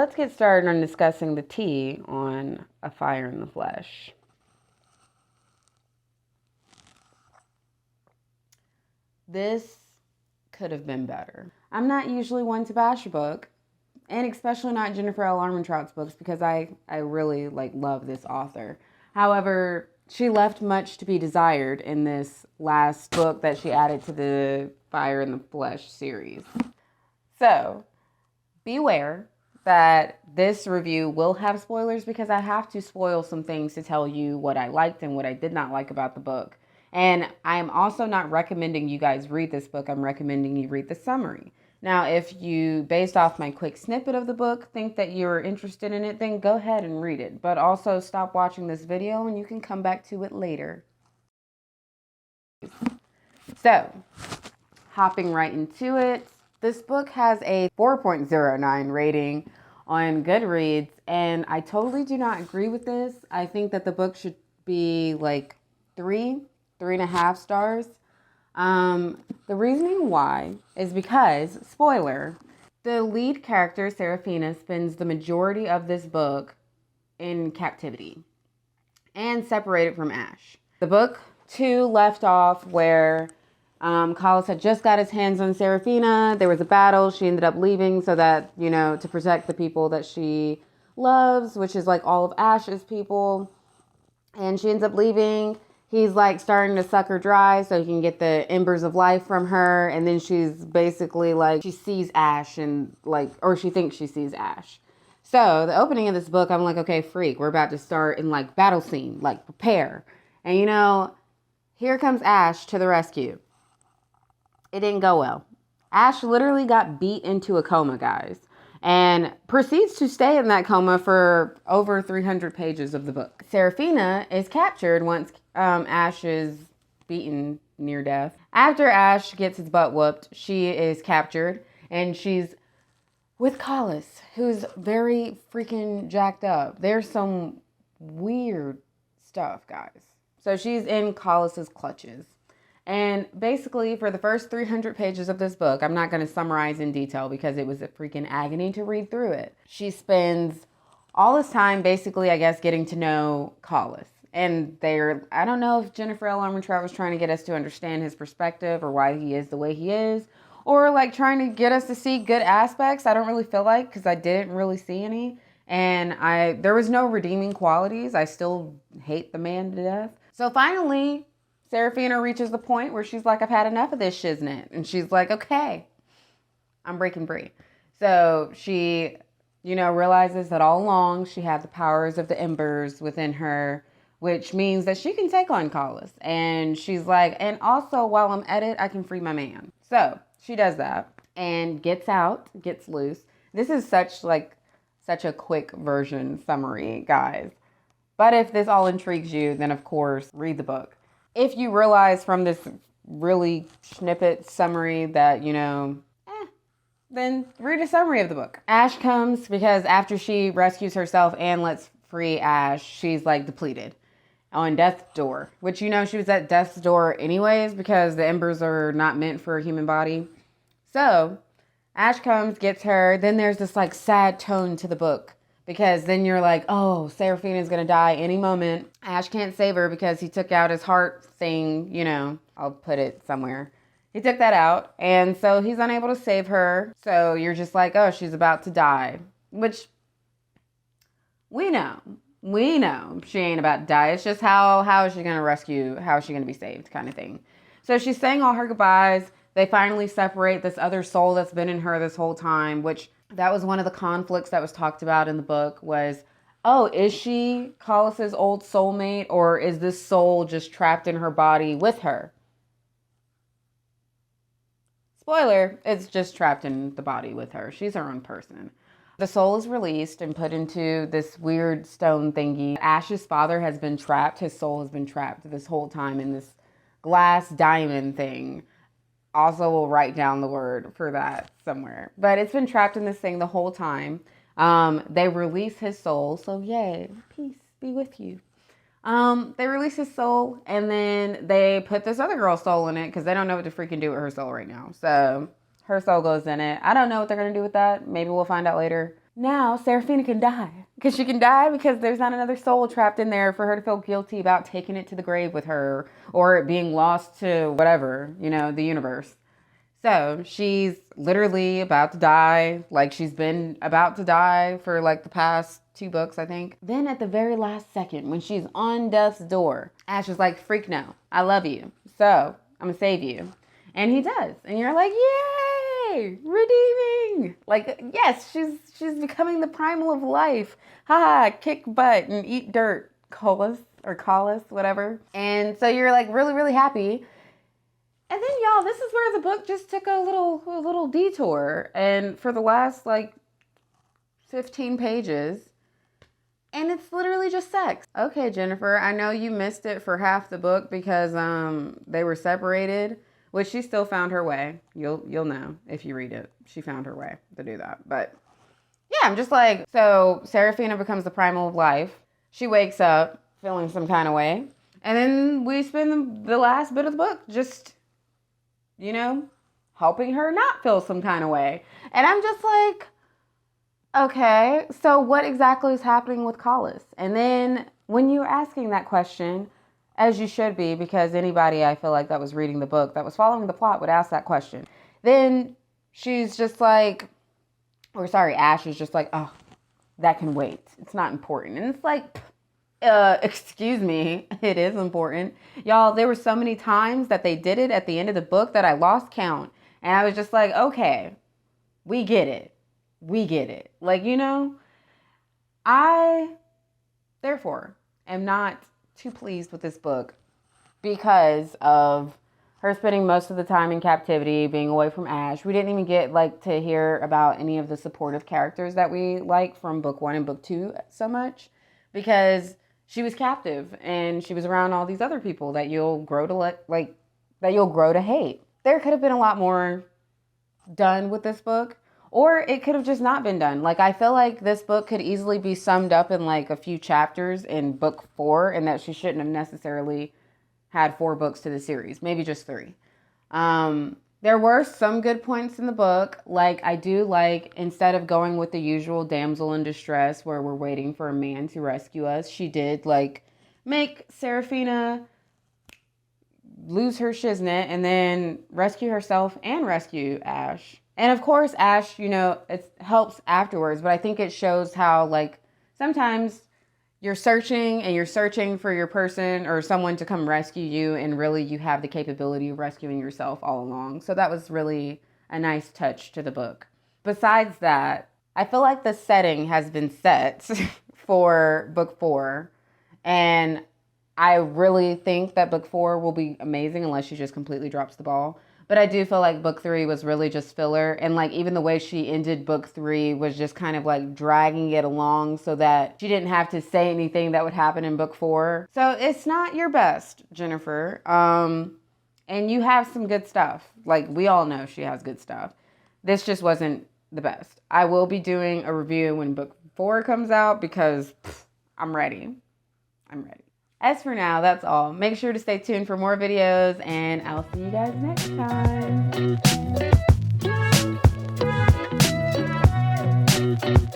let's get started on discussing the tea on A Fire in the Flesh. This could have been better. I'm not usually one to bash a book, and especially not Jennifer L. Armentrout's books, because I really love this author. However, she left much to be desired in this last book that she added to the Fire in the Flesh series. So, beware that this review will have spoilers, because I have to spoil some things to tell you what I liked and what I did not like about the book. And I'm also not recommending you guys read this book. I'm recommending you read the summary. Now, if you, based off my quick snippet of the book, think that you're interested in it, then go ahead and read it. But also stop watching this video and you can come back to it later. So, hopping right into it. This book has a 4.09 rating on Goodreads, and I totally do not agree with this. I think that the book should be like 3.5 stars. The reasoning why is because, spoiler, the lead character, Serafina, spends the majority of this book in captivity and separated from Ash. The book 2 left off where Collis had just got his hands on Serafina. There was a battle. She ended up leaving so that, to protect the people that she loves, which is like all of Ash's people. And she ends up leaving. He's starting to suck her dry so he can get the embers of life from her. And then she's basically she sees Ash or she thinks she sees Ash. So the opening of this book, I'm like, okay, freak, we're about to start in battle scene, prepare. And here comes Ash to the rescue. It didn't go well. Ash literally got beat into a coma, guys, and proceeds to stay in that coma for over 300 pages of the book. Serafina is captured once Ash is beaten near death. After Ash gets his butt whooped, she is captured, and she's with Collis, who's very freaking jacked up. There's some weird stuff, guys. So she's in Collis's clutches. And basically, for the first 300 pages of this book, I'm not going to summarize in detail because it was a freaking agony to read through it. She spends all this time, basically, I guess, getting to know Collis. And I don't know if Jennifer L. Armentrout was trying to get us to understand his perspective or why he is the way he is, or trying to get us to see good aspects. I don't really feel like, because I didn't really see any. And there was no redeeming qualities. I still hate the man to death. So finally, Serafina reaches the point where she's like, I've had enough of this shiznit. And she's like, okay, I'm breaking free. So she, realizes that all along she had the powers of the embers within her, which means that she can take on Collis. And she's like, and also while I'm at it, I can free my man. So she does that and gets loose. This is such a quick version summary, guys. But if this all intrigues you, then of course, read the book. If you realize from this really snippet summary that, then read a summary of the book. Ash comes because after she rescues herself and lets free Ash, she's depleted on death's door, which, she was at death's door anyways because the embers are not meant for a human body. So Ash comes, gets her. Then there's this sad tone to the book. Because then you're like, oh, Serafina's going to die any moment. Ash can't save her because he took out his heart thing, I'll put it somewhere. He took that out, and so he's unable to save her. So you're just like, oh, she's about to die. Which, we know she ain't about to die. It's just how is she going to rescue, how is she going to be saved kind of thing. So she's saying all her goodbyes. They finally separate this other soul that's been in her this whole time, which that was one of the conflicts that was talked about in the book was, oh, is she Collis's old soulmate, or is this soul just trapped in her body with her? Spoiler, it's just trapped in the body with her. She's her own person. The soul is released and put into this weird stone thingy. Ash's father has been trapped. His soul has been trapped this whole time in this glass diamond thing. Also, we'll write down the word for that somewhere. But it's been trapped in this thing the whole time. They release his soul. So, yay, peace be with you. They release his soul, and then they put this other girl's soul in it because they don't know what to freaking do with her soul right now. So, her soul goes in it. I don't know what they're going to do with that. Maybe we'll find out later. now Seraphina can die. Because she can die because there's not another soul trapped in there for her to feel guilty about taking it to the grave with her or it being lost to whatever, the universe. So she's literally about to die, like she's been about to die for like the past 2 books, I think. Then at the very last second, when she's on death's door, Ash is like, freak no, I love you. So I'm gonna save you. And he does. And you're like, yay, redeeming. Like, yes, she's becoming the primal of life. Ha, kick butt and eat dirt, Collis, whatever. And so you're like really, really happy. And then, y'all, this is where the book just took a little detour. And for the last, 15 pages, and it's literally just sex. Okay, Jennifer, I know you missed it for half the book because they were separated, which she still found her way. You'll know if you read it. She found her way to do that. But, yeah, I'm just like, so Seraphina becomes the primal of life. She wakes up feeling some kind of way. And then we spend the last bit of the book just helping her not feel some kind of way. And I'm just like, okay, so what exactly is happening with Collis? And then when you're asking that question, as you should be, because anybody I feel like that was reading the book, that was following the plot would ask that question. Then she's just like, Ash is just like, oh, that can wait. It's not important. And it's like, excuse me, it is important. Y'all, there were so many times that they did it at the end of the book that I lost count. And I was just like, okay, we get it. Like, I, therefore, am not too pleased with this book because of her spending most of the time in captivity, being away from Ash. We didn't even get, to hear about any of the supportive characters that we like from book 1 and book 2 so much because she was captive and she was around all these other people that you'll grow to hate. There could have been a lot more done with this book, or it could have just not been done. I feel like this book could easily be summed up in a few chapters in book 4, and that she shouldn't have necessarily had 4 books to the series, maybe just 3. There were some good points in the book. I do instead of going with the usual damsel in distress where we're waiting for a man to rescue us, she did make Seraphina lose her shiznit and then rescue herself and rescue Ash. And of course, Ash, it helps afterwards, but I think it shows how sometimes you're searching for your person or someone to come rescue you, and really you have the capability of rescuing yourself all along. So that was really a nice touch to the book. Besides that, I feel like the setting has been set for book 4, and I really think that book 4 will be amazing unless she just completely drops the ball. But I do feel like book 3 was really just filler. And even the way she ended book 3 was just kind of dragging it along so that she didn't have to say anything that would happen in book 4. So it's not your best, Jennifer. And you have some good stuff. We all know she has good stuff. This just wasn't the best. I will be doing a review when book 4 comes out because I'm ready. As for now, that's all. Make sure to stay tuned for more videos, and I'll see you guys next time.